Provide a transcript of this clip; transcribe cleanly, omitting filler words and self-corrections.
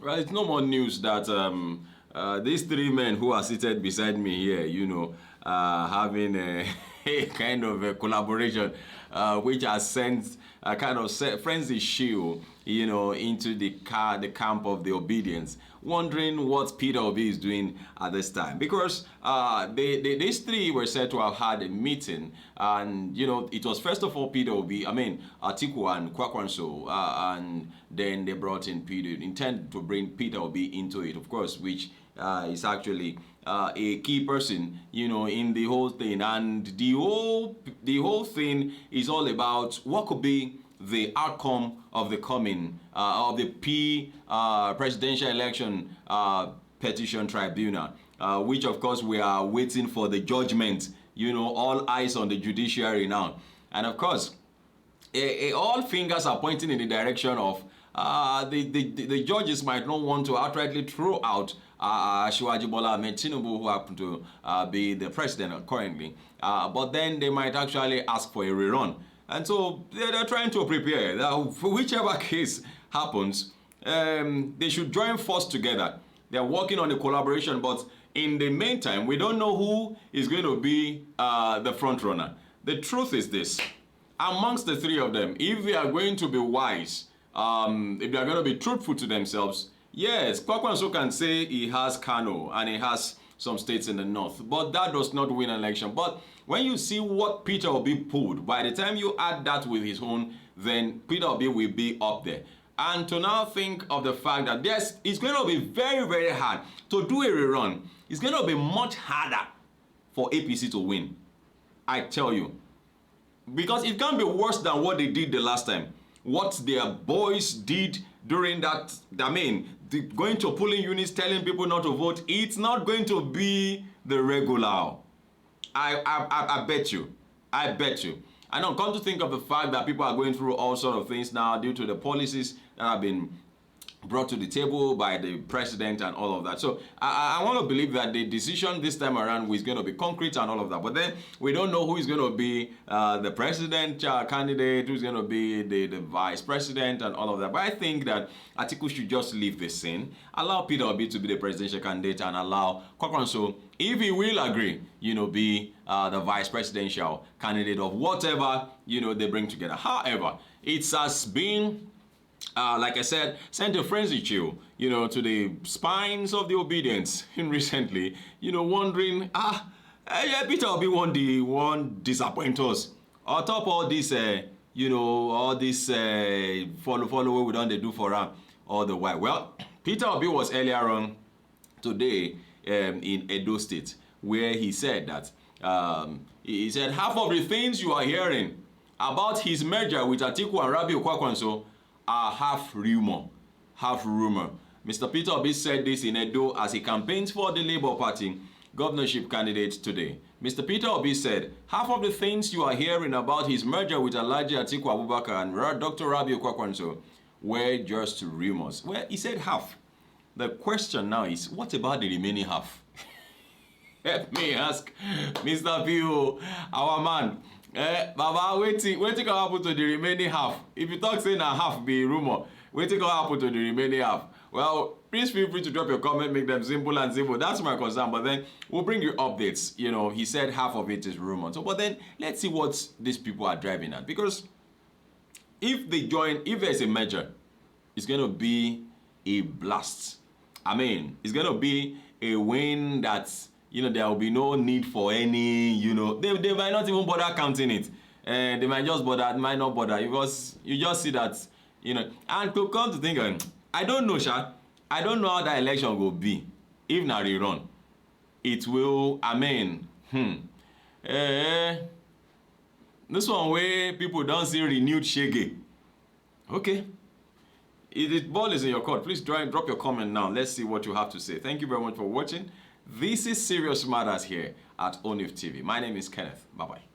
Well, it's no more news that these three men who are seated beside me here, having a kind of a collaboration, which has sent a kind of frenzy shield, into the camp of the obedience, wondering what Peter Obi is doing at this time. Because these three were said to have had a meeting, and, it was first of all Peter Obi, Atiku and Kwankwaso, and then they brought in Peter, intended to bring Peter Obi into it, of course, which is actually a key person, in the whole thing. And the whole thing is all about what could be the outcome of the coming of the presidential election petition tribunal, which of course we are waiting for the judgment. All eyes on the judiciary now, and of course all fingers are pointing in the direction of the judges might not want to outrightly throw out Asiwaju Bola Ahmed Tinubu, who happened to be the president currently, but then they might actually ask for a rerun. And so they're trying to prepare that for whichever case happens, they should join force together. They're working on the collaboration, but in the meantime, we don't know who is going to be the front runner. The truth is this: amongst the three of them, if they are going to be wise, if they are going to be truthful to themselves, yes, Kwankwaso can say he has Kano and he has some states in the north, but that does not win an election. But when you see what Peter Obi pulled, by the time you add that with his own, then Peter Obi will be up there. And to now think of the fact that it's going to be very, very hard to do a rerun. It's going to be much harder for APC to win, I tell you, because it can't be worse than what they did the last time. What their boys did during that, going to polling units telling people not to vote, it's not going to be the regular. I bet you. I don't come to think of the fact that people are going through all sorts of things now due to the policies that have been brought to the table by the president and all of that. So I want to believe that the decision this time around is going to be concrete and all of that. But then we don't know who is going to be the president candidate, who's going to be the vice president and all of that. But I think that Atiku should just leave the scene, allow Peter Obi to be the presidential candidate, and allow Kwankwaso, if he will agree, be the vice presidential candidate of whatever, they bring together. However, it has been like I said, sent a frenzy chill, to the spines of the obedience recently, wondering, Peter Obi won't disappoint us. On top of all this, all this follow we don't do for him all the while. Well, Peter Obi was earlier on today in Edo State, where he said that, he said half of the things you are hearing about his merger with Atiku and Rabiu Kwankwaso are half rumor. Mr. Peter Obi said this in Edo as he campaigns for the Labour Party governorship candidate today. Mr. Peter Obi said, half of the things you are hearing about his merger with Alhaji Atiku Abubakar and Dr. Rabiu Kwankwaso were just rumors. Well, he said half. The question now is, what about the remaining half? Let me ask Mr. Pio, our man. Baba, waiting can happen to the remaining half. If you talk saying a half be rumor, waiting can happen to the remaining half. Well, please feel free to drop your comment, make them simple and simple. That's my concern. But then we'll bring you updates. He said half of it is rumor. So, but then let's see what these people are driving at. Because if there's a merger, it's going to be a blast. It's going to be a win that's, there will be no need for any, they might not even bother counting it. They might not bother, because you just see that, and to come to think of it, I don't know, Sha. I don't know how that election will be. If not rerun, it will, this one where people don't see renewed shege. Okay. The ball is in your court. Please drop your comment now. Let's see what you have to say. Thank you very much for watching. This is Serious Matters here at ONIF TV. My name is Kenneth. Bye-bye.